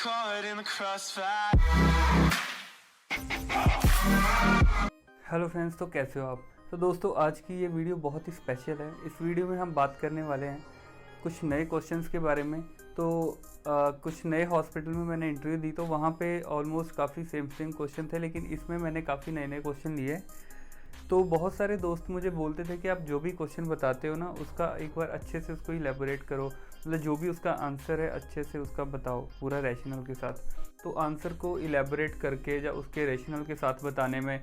caught in the crossfire. Hello friends, तो कैसे हो आप। तो दोस्तों, आज की ये वीडियो बहुत ही स्पेशल है। इस वीडियो में हम बात करने वाले हैं कुछ नए क्वेश्चंस के बारे में। तो कुछ नए हॉस्पिटल में मैंने इंटरव्यू दी तो वहाँ पे ऑलमोस्ट काफ़ी सेम क्वेश्चन थे, लेकिन इसमें मैंने काफ़ी नए नए क्वेश्चन लिए। तो बहुत सारे दोस्त मुझे बोलते थे कि आप जो भी क्वेश्चन बताते हो ना, उसका एक बार अच्छे से उसको इलेबोरेट करो, मतलब जो भी उसका आंसर है अच्छे से उसका बताओ पूरा रैशनल के साथ। तो आंसर को इलेबोरेट करके या उसके रैशनल के साथ बताने में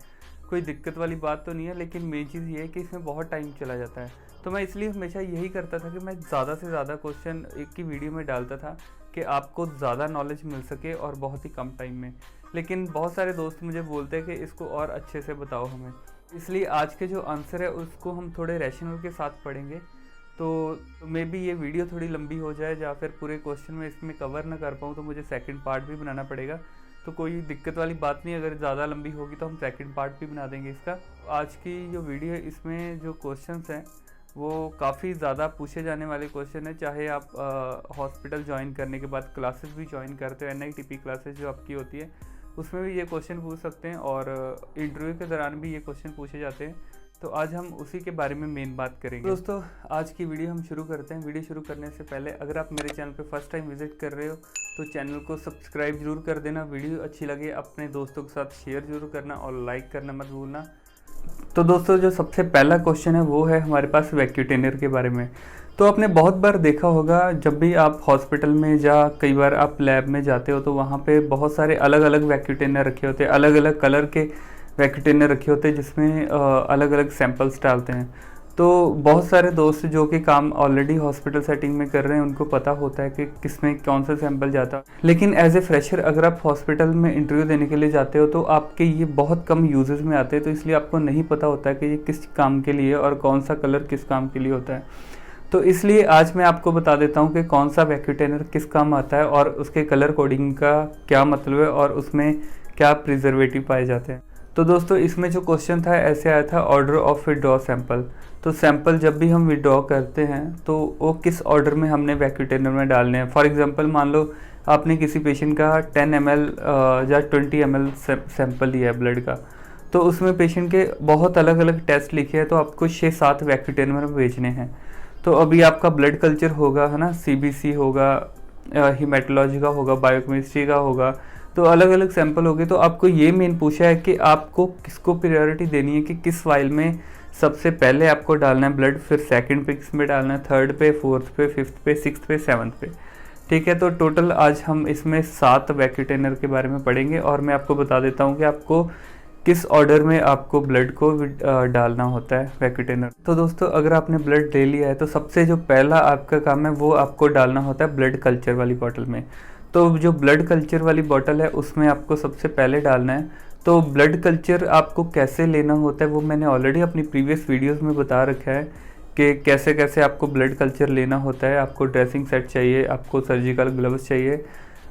कोई दिक्कत वाली बात तो नहीं है, लेकिन मेन चीज़ ये है कि इसमें बहुत टाइम चला जाता है। तो मैं इसलिए हमेशा यही करता था कि मैं ज़्यादा से ज़्यादा क्वेश्चन एक ही वीडियो में डालता था कि आपको ज़्यादा नॉलेज मिल सके और बहुत ही कम टाइम में। लेकिन बहुत सारे दोस्त मुझे बोलते हैं कि इसको और अच्छे से बताओ हमें, इसलिए आज के जो आंसर है उसको हम थोड़े रैशनल के साथ पढ़ेंगे। तो मे बी ये वीडियो थोड़ी लंबी हो जाए या फिर पूरे क्वेश्चन में इसमें कवर ना कर पाऊँ, तो मुझे सेकंड पार्ट भी बनाना पड़ेगा। तो कोई दिक्कत वाली बात नहीं, अगर ज़्यादा लंबी होगी तो हम सेकंड पार्ट भी बना देंगे इसका। आज की जो वीडियो है इसमें जो क्वेश्चंस हैं वो काफ़ी ज़्यादा पूछे जाने वाले क्वेश्चन है। चाहे आप हॉस्पिटल ज्वाइन करने के बाद क्लासेस भी ज्वाइन करते हो, NITP क्लासेस जो आपकी होती है उसमें भी ये क्वेश्चन पूछ सकते हैं, और इंटरव्यू के दौरान भी ये क्वेश्चन पूछे जाते हैं। तो आज हम उसी के बारे में मेन बात करेंगे। दोस्तों, आज की वीडियो हम शुरू करते हैं। वीडियो शुरू करने से पहले अगर आप मेरे चैनल पे फर्स्ट टाइम विजिट कर रहे हो तो चैनल को सब्सक्राइब जरूर कर देना। वीडियो अच्छी लगे अपने दोस्तों के साथ शेयर जरूर करना और लाइक करना मत भूलना। तो दोस्तों, जो सबसे पहला क्वेश्चन है वो है हमारे पास वैक्यूटेनर के बारे में। तो आपने बहुत बार देखा होगा, जब भी आप हॉस्पिटल में या कई बार आप लैब में जाते हो तो वहाँ पे बहुत सारे अलग अलग वैक्यूटेनर रखे होते हैं, अलग अलग कलर के वैक्यूटेनर रखे होते हैं जिसमें अलग अलग सैंपल्स डालते हैं। तो बहुत सारे दोस्त जो कि काम ऑलरेडी हॉस्पिटल सेटिंग में कर रहे हैं उनको पता होता है कि किसमें कौन सा सैंपल जाता है, लेकिन एज ए फ्रेशर अगर आप हॉस्पिटल में इंटरव्यू देने के लिए जाते हो तो आपके ये बहुत कम यूजेस में आते हैं। तो इसलिए आपको नहीं पता होता है कि ये किस काम के लिए और कौन सा कलर किस काम के लिए होता है। तो इसलिए आज मैं आपको बता देता हूँ कि कौन सा वैक्यूटेनर किस काम आता है और उसके कलर कोडिंग का क्या मतलब है और उसमें क्या प्रिजर्वेटिव पाए जाते हैं। तो दोस्तों, इसमें जो क्वेश्चन था ऐसे आया था, ऑर्डर ऑफ विड्रॉ सैंपल। तो सैंपल जब भी हम विड्रॉ करते हैं तो वो किस ऑर्डर में हमने वैक्यूटेनर में डालने हैं। फॉर एग्जांपल, मान लो आपने किसी पेशेंट का 10 ml या 20 ml सैंपल लिया है ब्लड का, तो उसमें पेशेंट के बहुत अलग अलग टेस्ट लिखे हैं, तो आपको 6-7 वैक्यूटेनर में भेजने हैं। तो अभी आपका ब्लड कल्चर होगा, है ना, CBC होगा, हीमेटोलॉजी का होगा, बायोकेमिस्ट्री का होगा, तो अलग अलग सैंपल हो गए। तो आपको ये मेन पूछा है कि आपको किसको प्रायोरिटी देनी है, कि किस वाइल में सबसे पहले आपको डालना है ब्लड, फिर सेकंड पे किस में डालना है, थर्ड पे, फोर्थ पे, फिफ्थ पे, सिक्स्थ पे, सेवन्थ पे। ठीक है, तो टोटल आज हम इसमें 7 वैक्यूटेनर के बारे में पढ़ेंगे और मैं आपको बता देता हूँ कि आपको किस ऑर्डर में आपको ब्लड को डालना होता है वैक्यूटेनर। तो दोस्तों, अगर आपने ब्लड ले लिया है तो सबसे जो पहला आपका काम है वो आपको डालना होता है ब्लड कल्चर वाली बॉटल में। तो जो ब्लड कल्चर वाली बॉटल है उसमें आपको सबसे पहले डालना है। तो ब्लड कल्चर आपको कैसे लेना होता है वो मैंने ऑलरेडी अपनी प्रीवियस वीडियोस में बता रखा है कि कैसे कैसे आपको ब्लड कल्चर लेना होता है। आपको ड्रेसिंग सेट चाहिए, आपको सर्जिकल ग्लव्स चाहिए,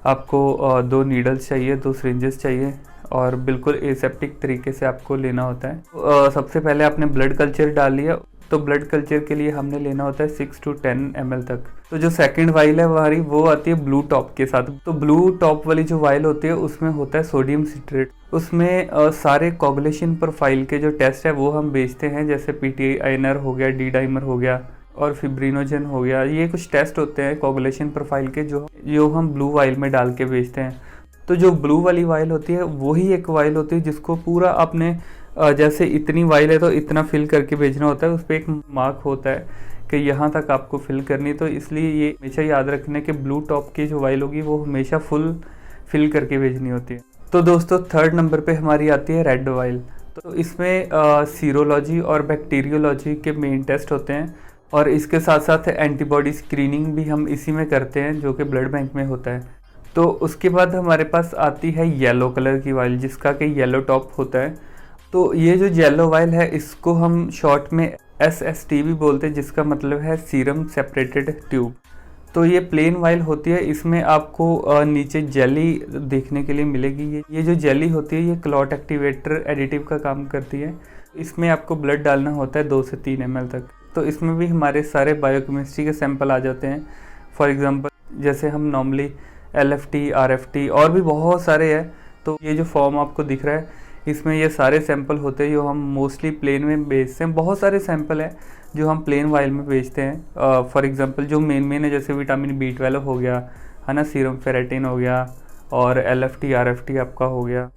आपको 2 नीडल्स चाहिए, 2 सिरिंजेस चाहिए, और बिल्कुल एसेप्टिक तरीके से आपको लेना होता है। सबसे पहले आपने ब्लड कल्चर डाल लिया, तो ब्लड कल्चर के लिए हमने लेना होता है 6 to 10 ml तक। तो जो सेकंड वाइल है हमारी वो आती है ब्लू टॉप के साथ। तो ब्लू टॉप वाली जो वाइल होती है उसमें होता है सोडियम सिट्रेट। उसमें सारे कोगुलेशन प्रोफाइल के जो टेस्ट है वो हम बेचते हैं, जैसे PTINR हो गया, D डाइमर हो गया और फिब्रिनोजन हो गया। ये कुछ टेस्ट होते हैं कोगुलेशन प्रोफाइल के जो हम ब्लू वाइल में डाल के बेचते हैं। तो जो ब्लू वाली वाइल होती है वही एक वाइल होती है जिसको पूरा आपने जैसे इतनी वाइल है तो इतना फिल करके भेजना होता है। उस पर एक मार्क होता है कि यहाँ तक आपको फिल करनी। तो इसलिए ये हमेशा याद रखना कि ब्लू टॉप की जो वाइल होगी वो हमेशा फुल फिल करके भेजनी होती है। तो दोस्तों, थर्ड नंबर पे हमारी आती है रेड वाइल। तो इसमें सीरोलॉजी और बैक्टीरियोलॉजी के मेन टेस्ट होते हैं, और इसके साथ साथ एंटीबॉडी स्क्रीनिंग भी हम इसी में करते हैं जो कि ब्लड बैंक में होता है। तो उसके बाद हमारे पास आती है येलो कलर की वाइल जिसका कि येलो टॉप होता है। तो ये जो येलो वाइल है इसको हम शॉर्ट में SST भी बोलते हैं, जिसका मतलब है सीरम सेपरेटेड ट्यूब। तो ये प्लेन वाइल होती है, इसमें आपको नीचे जेली देखने के लिए मिलेगी। ये जो जेली होती है ये क्लॉट एक्टिवेटर एडिटिव का काम करती है। इसमें आपको ब्लड डालना होता है 2 से 3 ml तक। तो इसमें भी हमारे सारे बायोकेमिस्ट्री के सैंपल आ जाते हैं। फॉर एग्जांपल, जैसे हम नॉर्मली LFT, RFT और भी बहुत सारे हैं। तो ये जो फॉर्म आपको दिख रहा है इसमें ये सारे सैंपल होते हैं जो हम मोस्टली प्लेन में बेचते हैं। बहुत सारे सैंपल हैं जो हम प्लेन वाइल में बेचते हैं। फॉर एग्जांपल जो मेन है जैसे विटामिन B12 हो गया है ना, सीरम फेरेटिन हो गया, और LFT RFT आपका हो गया,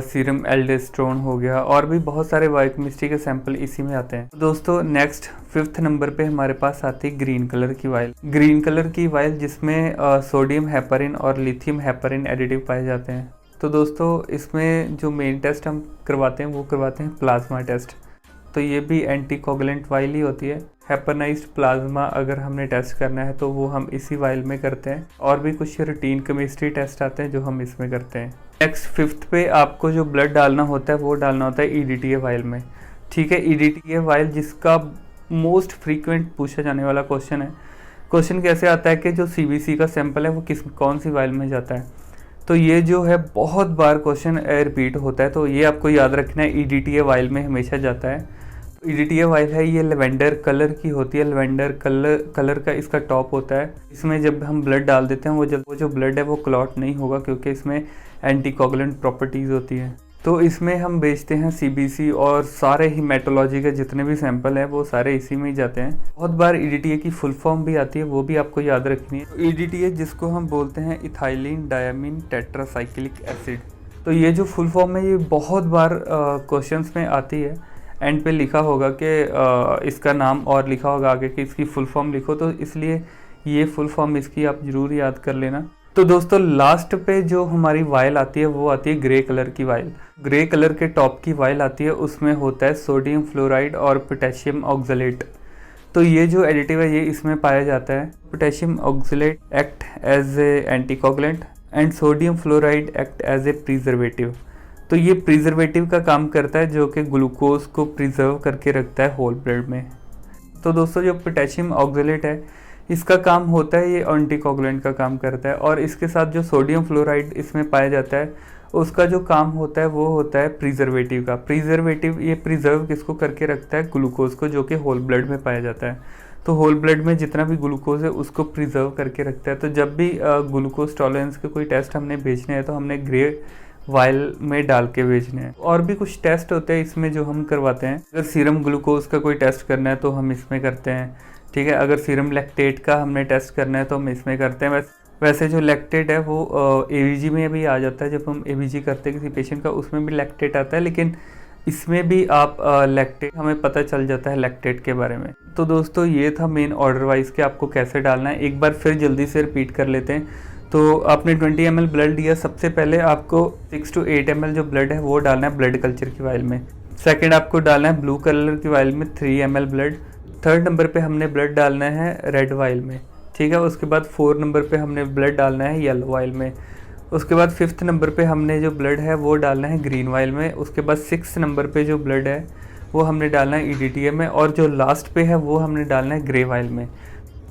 सीरम एल्डोस्टेरोन हो गया, और भी बहुत सारे बायोकेमिस्ट्री के सैंपल इसी में आते हैं। दोस्तों नेक्स्ट 5th नंबर पे हमारे पास आती है ग्रीन कलर की वाइल। ग्रीन कलर की वाइल जिसमें सोडियम हेपरिन और लिथियम हेपरिन एडिटिव पाए जाते हैं। तो दोस्तों इसमें जो मेन टेस्ट हम करवाते हैं वो करवाते हैं प्लाज्मा टेस्ट। तो ये भी एंटीकोगुलेंट वाइल ही होती है। हेपरनाइज्ड प्लाज्मा अगर हमने टेस्ट करना है तो वो हम इसी वाइल में करते हैं, और भी कुछ रूटीन केमिस्ट्री टेस्ट आते हैं जो हम इसमें करते हैं। नेक्स्ट 5th पे आपको जो ब्लड डालना होता है वो डालना होता है EDTA वाइल में। ठीक है, EDTA वाइल जिसका मोस्ट फ्रीक्वेंट पूछा जाने वाला क्वेश्चन है। क्वेश्चन कैसे आता है कि जो CBC का सैंपल है वो कौन सी वाइल में जाता है। तो ये जो है बहुत बार क्वेश्चन रिपीट होता है, तो ये आपको याद रखना है, EDTA वाइल में हमेशा जाता है। EDTA वाइल है ये लेवेंडर कलर की होती है। लेवेंडर कलर का इसका टॉप होता है। इसमें जब हम ब्लड डाल देते हैं वो जो ब्लड है वो क्लॉट नहीं होगा, क्योंकि इसमें एंटीकोगुलेंट प्रॉपर्टीज़ होती हैं। तो इसमें हम बेचते हैं CBC, और सारे हीमेटोलॉजी के जितने भी सैंपल हैं वो सारे इसी में ही जाते हैं। बहुत बार EDTA की फुल फॉर्म भी आती है, वो भी आपको याद रखनी है। EDTA जिसको हम बोलते हैं इथाइलिन डायमीन टेट्रासाइक्लिक एसिड। तो ये जो फुल फॉर्म है ये बहुत बार क्वेश्चंस में आती है। एंड पे लिखा होगा कि इसका नाम, और लिखा होगा आगे कि इसकी फुल फॉर्म लिखो, तो इसलिए ये फुल फॉर्म इसकी आप ज़रूर याद कर लेना। तो दोस्तों लास्ट पे जो हमारी वाइल आती है वो आती है ग्रे कलर की वाइल। ग्रे कलर के टॉप की वाइल आती है, उसमें होता है सोडियम फ्लोराइड और पोटेशियम ऑक्सलेट। तो ये जो एडिटिव है ये इसमें पाया जाता है। Potassium oxalate act as a anticoagulant and sodium fluoride act as a preservative. तो ये प्रिजर्वेटिव का काम करता है जो कि ग्लूकोज को प्रिजर्व करके रखता है होल ब्लड में। तो दोस्तों जो पोटेशियम ऑक्सलेट है इसका काम होता है, ये एंटीकोगुलेंट का काम करता है, और इसके साथ जो सोडियम फ्लोराइड इसमें पाया जाता है उसका जो काम होता है वो होता है प्रिजर्वेटिव का। प्रिजर्वेटिव ये प्रिजर्व किसको करके रखता है, ग्लूकोज को, जो कि होल ब्लड में पाया जाता है। तो होल ब्लड में जितना भी ग्लूकोज है उसको प्रिजर्व करके रखता है। तो जब भी ग्लूकोज टॉलरेंस के कोई टेस्ट हमने भेजने हैं तो हमने ग्रे वाइल में डाल के भेजने हैं। और भी कुछ टेस्ट होते हैं इसमें जो हम करवाते हैं। अगर सीरम ग्लूकोज का कोई टेस्ट करना है तो हम इसमें करते हैं। ठीक है, अगर सीरम लैक्टेट का हमने टेस्ट करना है तो हम इसमें करते हैं। वैसे जो लैक्टेट है वो ABG में भी आ जाता है। जब हम ABG करते हैं किसी पेशेंट का उसमें भी लैक्टेट आता है, लेकिन इसमें भी आप लैक्टेट हमें पता चल जाता है लैक्टेट के बारे में। तो दोस्तों ये था मेन ऑर्डर वाइज के आपको कैसे डालना है। एक बार फिर जल्दी से रिपीट कर लेते हैं। तो आपने 20 ml ब्लड दिया, सबसे पहले आपको 6 to 8 ml जो ब्लड है वो डालना है ब्लड कल्चर की वाइल में। सेकंड आपको डालना है ब्लू कलर की वाइल में 3 ml ब्लड। थर्ड नंबर पे हमने ब्लड डालना है रेड वाइल में। ठीक है, उसके बाद 4 नंबर पे हमने ब्लड डालना है येलो वाइल में। उसके बाद 5th नंबर पे हमने जो ब्लड है वो डालना है ग्रीन वाइल में। उसके बाद 6th नंबर पे जो ब्लड है वो हमने डालना है EDTA में, और जो लास्ट पे है वो हमने डालना है ग्रे वाइल में।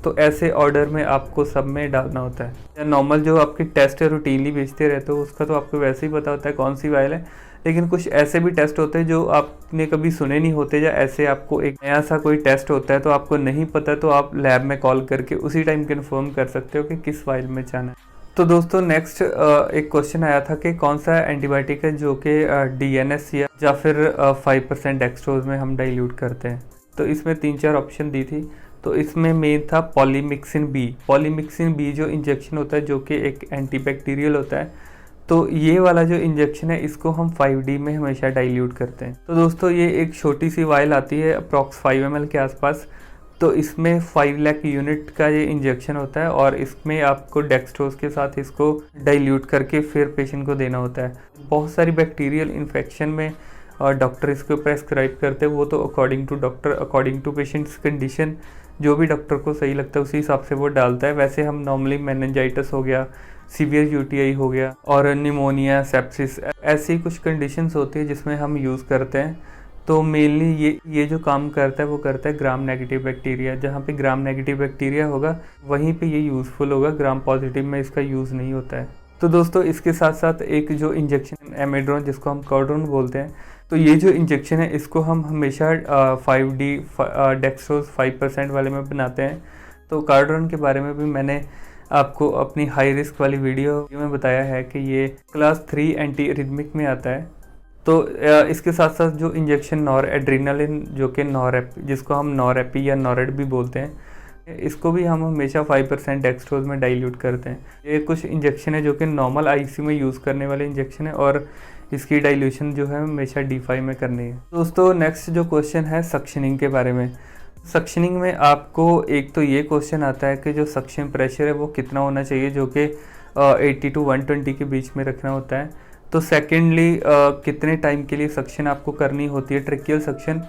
तो ऐसे ऑर्डर में आपको सब में डालना होता है। या नॉर्मल जो आपकी टेस्ट है रूटीनली बेचते रहते हो उसका तो आपको वैसे ही पता होता है कौन सी वाइल है, लेकिन कुछ ऐसे भी टेस्ट होते हैं जो आपने कभी सुने नहीं होते, या ऐसे आपको एक नया सा कोई टेस्ट होता है तो आपको नहीं पता, तो आप लैब में कॉल करके उसी टाइम कंफर्म कर सकते हो कि किस वाइल में जाना है। तो दोस्तों नेक्स्ट एक क्वेश्चन आया था कि कौन सा एंटीबायोटिक है जो कि DNS या फिर 5% डेक्सट्रोज में हम डाइल्यूट करते हैं। तो इसमें 3-4 ऑप्शन दी थी। तो इसमें मेन था पॉलीमिक्सिन बी। पॉलीमिक्सिन बी जो इंजेक्शन होता है जो कि एक एंटीबैक्टीरियल होता है, तो ये वाला जो इंजेक्शन है इसको हम 5D में हमेशा डाइल्यूट करते हैं। तो दोस्तों ये एक छोटी सी वाइल आती है अप्रॉक्स 5 ml के आसपास। तो इसमें 5 लाख यूनिट का ये इंजेक्शन होता है, और इसमें आपको डेक्सट्रोज के साथ इसको डाइल्यूट करके फिर पेशेंट को देना होता है। बहुत सारी बैक्टीरियल इन्फेक्शन में डॉक्टर इसको प्रेस्क्राइब करते हैं, वो तो according to doctor, according to patient's condition, जो भी डॉक्टर को सही लगता है उसी हिसाब से वो डालता है। वैसे हम नॉर्मली मेनिंजाइटिस हो गया, सीवियर UTI हो गया, और निमोनिया, सेप्सिस, ऐसी कुछ कंडीशंस होती है जिसमें हम यूज़ करते हैं। तो मेनली ये जो काम करता है वो करता है ग्राम नेगेटिव बैक्टीरिया। जहाँ पे ग्राम नेगेटिव बैक्टीरिया होगा वहीं पे ये यूज़फुल होगा, ग्राम पॉजिटिव में इसका यूज़ नहीं होता है। तो दोस्तों इसके साथ साथ एक जो इंजेक्शन एमेड्रोन जिसको हम कॉर्डोन बोलते हैं, तो ये जो इंजेक्शन है इसको हम हमेशा 5D डेक्सट्रोज 5% वाले में बनाते हैं। तो कार्डोन के बारे में भी मैंने आपको अपनी हाई रिस्क वाली वीडियो में बताया है कि ये क्लास 3 एंटी रिदमिक में आता है। तो इसके साथ साथ जो इंजेक्शन नॉर एड्रीनलिन जो कि नॉरेप, जिसको हम नॉरेपी या नॉरेड भी बोलते हैं, इसको भी हम हमेशा 5% डेक्सट्रोज में डाइल्यूट करते हैं। ये कुछ इंजेक्शन है जो कि नॉर्मल आईसीयू में यूज़ करने वाले इंजेक्शन है और इसकी डाइल्यूशन जो है हमेशा D5 में करनी है। दोस्तों नेक्स्ट जो क्वेश्चन है सक्शनिंग के बारे में। सक्शनिंग में आपको एक तो ये क्वेश्चन आता है कि जो सक्शन प्रेशर है वो कितना होना चाहिए, जो कि 80 to 120 के बीच में रखना होता है। तो सेकेंडली कितने टाइम के लिए सक्शन आपको करनी होती है, ट्रेकियल सक्शन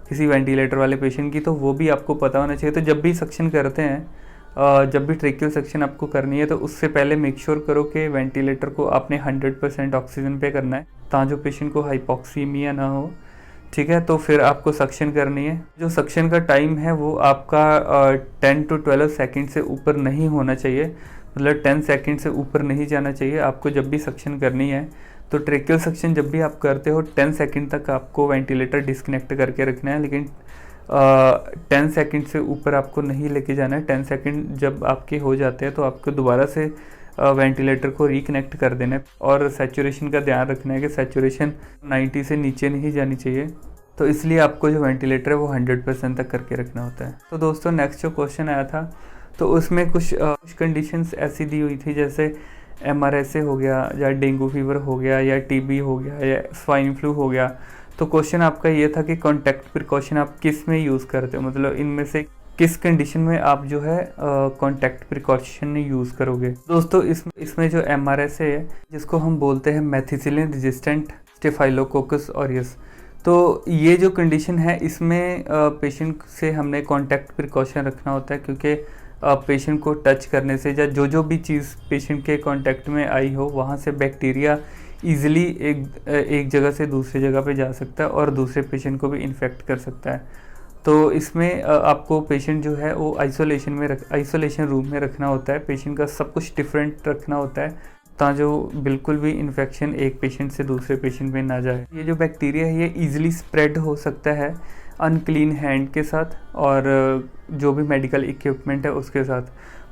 किसी वेंटिलेटर वाले पेशेंट की, तो वो भी आपको पता होना चाहिए। तो जब भी सक्शन करते हैं, जब भी ट्रेकियल सक्शन आपको करनी है, तो उससे पहले मेक श्योर करो कि वेंटिलेटर को आपने 100% ऑक्सीजन पे करना है, ताकि जो पेशेंट को हाइपोक्सीमिया ना हो। ठीक है, तो फिर आपको सक्शन करनी है। जो सक्शन का टाइम है वो आपका 10 to 12 सेकेंड से ऊपर नहीं होना चाहिए, मतलब 10 सेकेंड से ऊपर नहीं जाना चाहिए आपको जब भी सक्शन करनी है। तो ट्रेकियल सक्शन जब भी आप करते हो 10 सेकंड तक आपको वेंटिलेटर डिस्कनेक्ट करके रखना है, लेकिन 10 सेकंड से ऊपर आपको नहीं लेके जाना है। 10 सेकंड जब आपके हो जाते हैं तो आपको दोबारा से वेंटिलेटर को रिकनेक्ट कर देना है और सैचुरेशन का ध्यान रखना है कि सैचुरेशन 90 से नीचे नहीं जानी चाहिए। तो इसलिए आपको जो वेंटिलेटर है वो 100% तक करके रखना होता है। तो दोस्तों नेक्स्ट जो क्वेश्चन आया था तो उसमें कुछ कंडीशंस ऐसी दी हुई थी, जैसे MRSA हो गया या डेंगू फीवर हो गया या TB हो गया या स्वाइन फ्लू हो गया। तो क्वेश्चन आपका ये था कि कॉन्टैक्ट प्रिकॉशन आप किस में यूज़ करते हो, मतलब इनमें से किस कंडीशन में आप जो है कॉन्टैक्ट प्रिकॉशन यूज़ करोगे। दोस्तों इसमें जो MRSA है, जिसको हम बोलते हैं मैथिसिलिन रेजिस्टेंट स्टेफाइलोकोकस ऑरियस, तो ये जो कंडीशन है इसमें पेशेंट से हमने कॉन्टैक्ट प्रिकॉशन रखना होता है, क्योंकि पेशेंट को टच करने से या जो भी चीज़ पेशेंट के कांटेक्ट में आई हो वहाँ से बैक्टीरिया ईज़िली एक जगह से दूसरी जगह पे जा सकता है और दूसरे पेशेंट को भी इन्फेक्ट कर सकता है। तो इसमें आपको पेशेंट जो है वो आइसोलेशन रूम में रखना होता है। पेशेंट का सब कुछ डिफरेंट रखना होता है ताकि जो बिल्कुल भी इन्फेक्शन एक पेशेंट से दूसरे पेशेंट में ना जाए। ये जो बैक्टीरिया है ये ईज़िली स्प्रेड हो सकता है अनक्लीन हैंड के साथ और जो भी मेडिकल इक्विपमेंट है उसके साथ।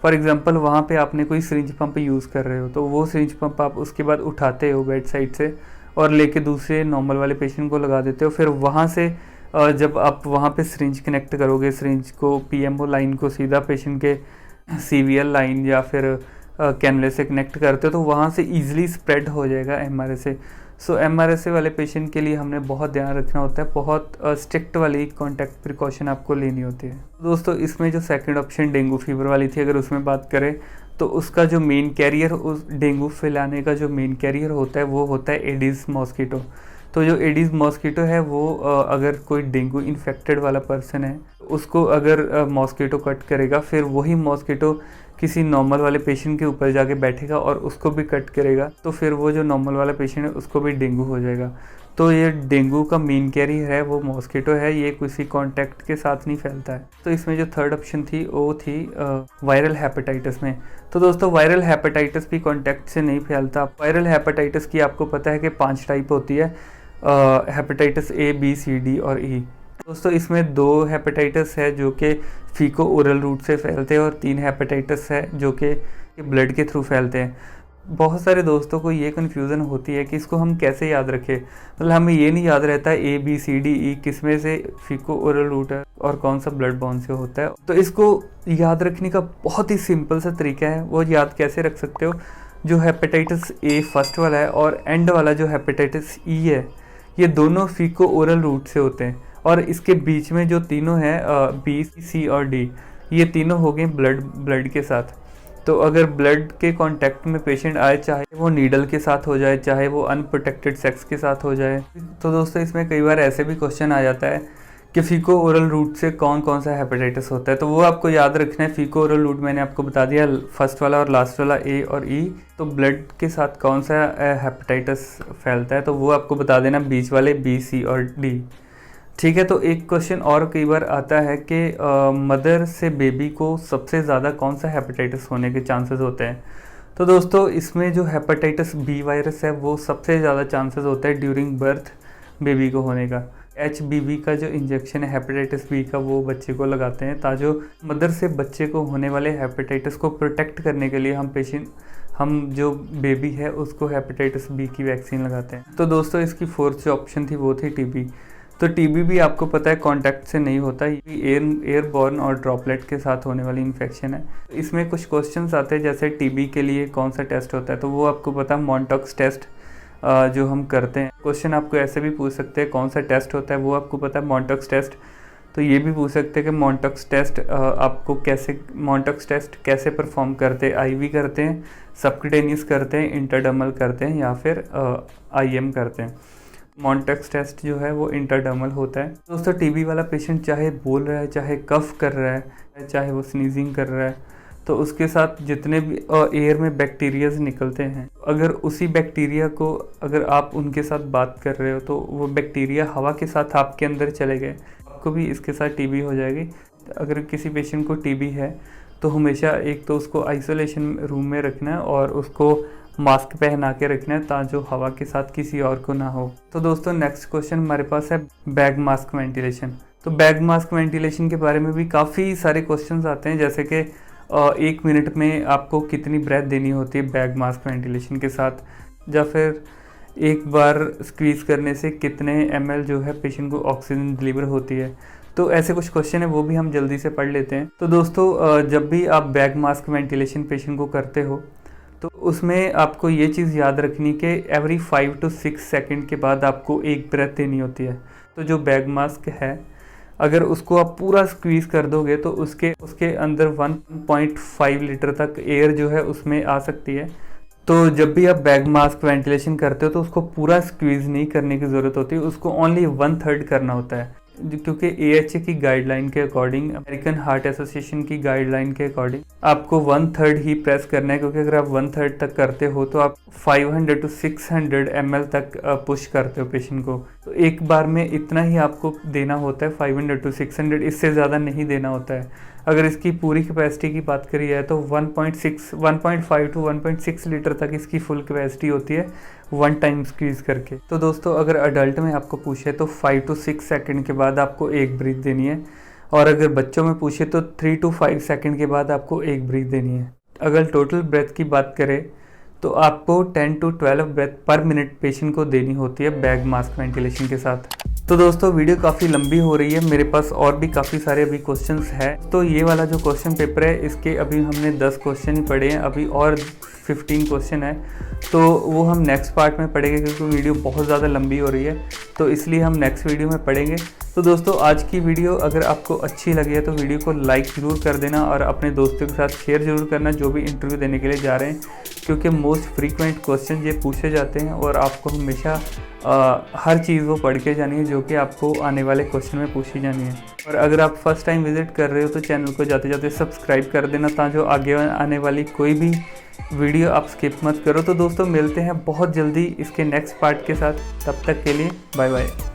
फॉर एग्जांपल वहाँ पे आपने कोई सिरिंज पंप यूज़ कर रहे हो, तो वो सिरिंज पंप आप उसके बाद उठाते हो बेड साइड से और लेके दूसरे नॉर्मल वाले पेशेंट को लगा देते हो। फिर वहाँ से जब आप वहाँ पे सिरिंज कनेक्ट करोगे, सिरिंज को PMO लाइन को सीधा पेशेंट के CVL लाइन या फिर कैनुले से कनेक्ट करते हो, तो वहाँ से ईजिली स्प्रेड हो जाएगा MRSA। सो MRSA वाले पेशेंट के लिए हमने बहुत ध्यान रखना होता है, बहुत स्ट्रिक्ट वाली कॉन्टैक्ट प्रिकॉशन आपको लेनी होती है। दोस्तों इसमें जो सेकंड ऑप्शन डेंगू फीवर वाली थी, अगर उसमें बात करें तो उसका जो मेन कैरियर, उस डेंगू फैलाने का जो मेन कैरियर होता है वो होता है एडिस मॉस्किटो। तो जो एडिस मॉस्किटो है वो अगर कोई डेंगू इन्फेक्टेड वाला पर्सन है उसको अगर मॉस्किटो कट करेगा, फिर वही मॉस्किटो किसी नॉर्मल वाले पेशेंट के ऊपर जाके बैठेगा और उसको भी कट करेगा, तो फिर वो जो नॉर्मल वाला पेशेंट है उसको भी डेंगू हो जाएगा। तो ये डेंगू का मेन कैरियर है वो मॉस्किटो है, ये किसी कांटेक्ट के साथ नहीं फैलता है। तो इसमें जो थर्ड ऑप्शन थी वो थी वायरल हेपेटाइटिस में। तो दोस्तों वायरल हेपेटाइटिस भी कांटेक्ट से नहीं फैलता। वायरल हेपेटाइटिस की आपको पता है कि 5 टाइप होती है, hepatitis A, B, C, D और E। दोस्तों इसमें 2 हेपेटाइटिस है जो कि फीको ओरल रूट से फैलते हैं और 3 हेपेटाइटिस है जो कि ब्लड के थ्रू फैलते हैं। बहुत सारे दोस्तों को ये कन्फ्यूज़न होती है कि इसको हम कैसे याद रखें, मतलब हमें ये नहीं याद रहता है A, B, C, D, E किस में से फीको ओरल रूट है और कौन सा ब्लड बॉर्न से होता है। तो इसको याद रखने का बहुत ही सिंपल सा तरीका है, वो याद कैसे रख सकते हो। जो हेपेटाइटिस A फर्स्ट वाला है और एंड वाला जो हेपेटाइटिस E है, ये दोनों फीको ओरल रूट से होते हैं और इसके बीच में जो तीनों हैं B, C और D, ये तीनों हो गए ब्लड के साथ। तो अगर ब्लड के कांटेक्ट में पेशेंट आए, चाहे वो नीडल के साथ हो जाए, चाहे वो अनप्रोटेक्टेड सेक्स के साथ हो जाए, तो दोस्तों इसमें कई बार ऐसे भी क्वेश्चन आ जाता है कि फीको ओरल रूट से कौन कौन सा हेपेटाइटिस होता है। तो वो आपको याद रखना है। फीको ओरल रूट मैंने आपको बता दिया, फर्स्ट वाला और लास्ट वाला A और E। तो ब्लड के साथ कौन सा हेपेटाइटिस फैलता है तो वो आपको बता देना, बीच वाले B, C और D। ठीक है, तो एक क्वेश्चन और कई बार आता है कि मदर से बेबी को सबसे ज़्यादा कौन सा हेपेटाइटिस होने के चांसेस होते हैं। तो दोस्तों इसमें जो हेपेटाइटिस B वायरस है वो सबसे ज़्यादा चांसेस होता है ड्यूरिंग बर्थ बेबी को होने का। HBV का जो इंजेक्शन है हेपेटाइटिस बी का, वो बच्चे को लगाते हैं ताकि मदर से बच्चे को होने वाले हेपेटाइटिस को प्रोटेक्ट करने के लिए हम जो बेबी है उसको हेपेटाइटिस बी की वैक्सीन लगाते हैं। तो दोस्तों इसकी फोर्थ जो ऑप्शन थी वो थी टीबी। तो टीबी भी आपको पता है कांटेक्ट से नहीं होता, ये एयरबॉर्न और ड्रॉपलेट के साथ होने वाली इन्फेक्शन है। इसमें कुछ क्वेश्चंस आते हैं जैसे टीबी के लिए कौन सा टेस्ट होता है, तो वो आपको पता है मॉन्टॉक्स टेस्ट जो हम करते हैं। क्वेश्चन आपको ऐसे भी पूछ सकते हैं कौन सा टेस्ट होता है, वो आपको पता है मॉन्टॉक्स टेस्ट। तो ये भी पूछ सकते हैं कि मॉन्टॉक्स टेस्ट कैसे परफॉर्म करते हैं, आईवी करते हैं, सबक्यूटेनियस करते हैं, इंटरडर्मल करते हैं या फिर IM करते हैं। मॉन्टॉक्स टेस्ट जो है वो इंटरडर्मल होता है। दोस्तों टीबी वाला पेशेंट चाहे बोल रहा है, चाहे कफ कर रहा है, चाहे वो स्नीजिंग कर रहा है, तो उसके साथ जितने भी एयर में बैक्टीरियाज निकलते हैं, अगर उसी बैक्टीरिया को अगर आप उनके साथ बात कर रहे हो तो वो बैक्टीरिया हवा के साथ आपके अंदर चले गए, आपको भी इसके साथ टीबी हो जाएगी। अगर किसी पेशेंट को टीबी है तो हमेशा एक तो उसको आइसोलेशन रूम में रखना है और उसको मास्क पहना के रखना है ताकि जो हवा के साथ किसी और को ना हो। तो दोस्तों नेक्स्ट क्वेश्चन हमारे पास है बैग मास्क वेंटिलेशन। तो बैग मास्क वेंटिलेशन के बारे में भी काफ़ी सारे क्वेश्चंस आते हैं, जैसे कि 1 मिनट में आपको कितनी ब्रेथ देनी होती है बैग मास्क वेंटिलेशन के साथ, या फिर एक बार स्क्वीज़ करने से कितने ml जो है पेशेंट को ऑक्सीजन डिलीवर होती है। तो ऐसे कुछ क्वेश्चन है वो भी हम जल्दी से पढ़ लेते हैं। तो दोस्तों जब भी आप बैग मास्क वेंटिलेशन पेशेंट को करते हो तो उसमें आपको ये चीज़ याद रखनी कि एवरी 5 to 6 सेकंड के बाद आपको एक ब्रेथ देनी होती है। तो जो बैग मास्क है अगर उसको आप पूरा स्क्वीज़ कर दोगे तो उसके अंदर 1.5 लीटर तक एयर जो है उसमें आ सकती है। तो जब भी आप बैग मास्क वेंटिलेशन करते हो तो उसको पूरा स्क्वीज़ नहीं करने की ज़रूरत होती है, उसको ओनली 1/3 करना होता है, क्योंकि AHA की गाइडलाइन के अकॉर्डिंग, अमेरिकन हार्ट एसोसिएशन की गाइडलाइन के अकॉर्डिंग आपको 1/3 ही प्रेस करना है, क्योंकि अगर आप 1/3 तक करते हो तो आप 500 to 600 ml तक पुश करते हो पेशेंट को। तो एक बार में इतना ही आपको देना होता है, 500 to 600, इससे ज़्यादा नहीं देना होता है। अगर इसकी पूरी कैपेसिटी की बात करी जाए तो 1.5 to 1.6 लीटर तक इसकी फुल कैपेसिटी होती है 1 टाइम स्क्वीज़ करके। तो दोस्तों अगर अडल्ट में आपको पूछे तो 5 to 6 सेकंड के बाद आपको एक ब्रीथ देनी है, और अगर बच्चों में पूछे तो 3 to 5 सेकंड के बाद आपको एक ब्रीथ देनी है। अगर टोटल ब्रेथ की बात करें तो आपको 10 to 12 breath per minute patient को देनी होती है बैग मास्क वेंटिलेशन के साथ। तो दोस्तों वीडियो काफ़ी लंबी हो रही है, मेरे पास और भी काफ़ी सारे अभी क्वेश्चंस हैं। तो ये वाला जो क्वेश्चन पेपर है इसके अभी हमने 10 क्वेश्चन ही पढ़े हैं, अभी और 15 क्वेश्चन है, तो वो हम नेक्स्ट पार्ट में पढ़ेंगे क्योंकि वीडियो बहुत ज़्यादा लंबी हो रही है, तो इसलिए हम नेक्स्ट वीडियो में पढ़ेंगे। तो दोस्तों आज की वीडियो अगर आपको अच्छी लगी है तो वीडियो को लाइक ज़रूर कर देना और अपने दोस्तों के साथ शेयर ज़रूर करना जो भी इंटरव्यू देने के लिए जा रहे हैं, क्योंकि मोस्ट फ्रीक्वेंट क्वेश्चन ये पूछे जाते हैं और आपको हमेशा हर चीज़ वो पढ़ के जानी है जो कि आपको आने वाले क्वेश्चन में पूछी जानी है। और अगर आप फर्स्ट टाइम विजिट कर रहे हो तो चैनल को जाते जाते सब्सक्राइब कर देना ताकि जो आगे आने वाली कोई भी वीडियो आप स्किप मत करो। तो दोस्तों मिलते हैं बहुत जल्दी इसके नेक्स्ट पार्ट के साथ, तब तक के लिए बाय बाय।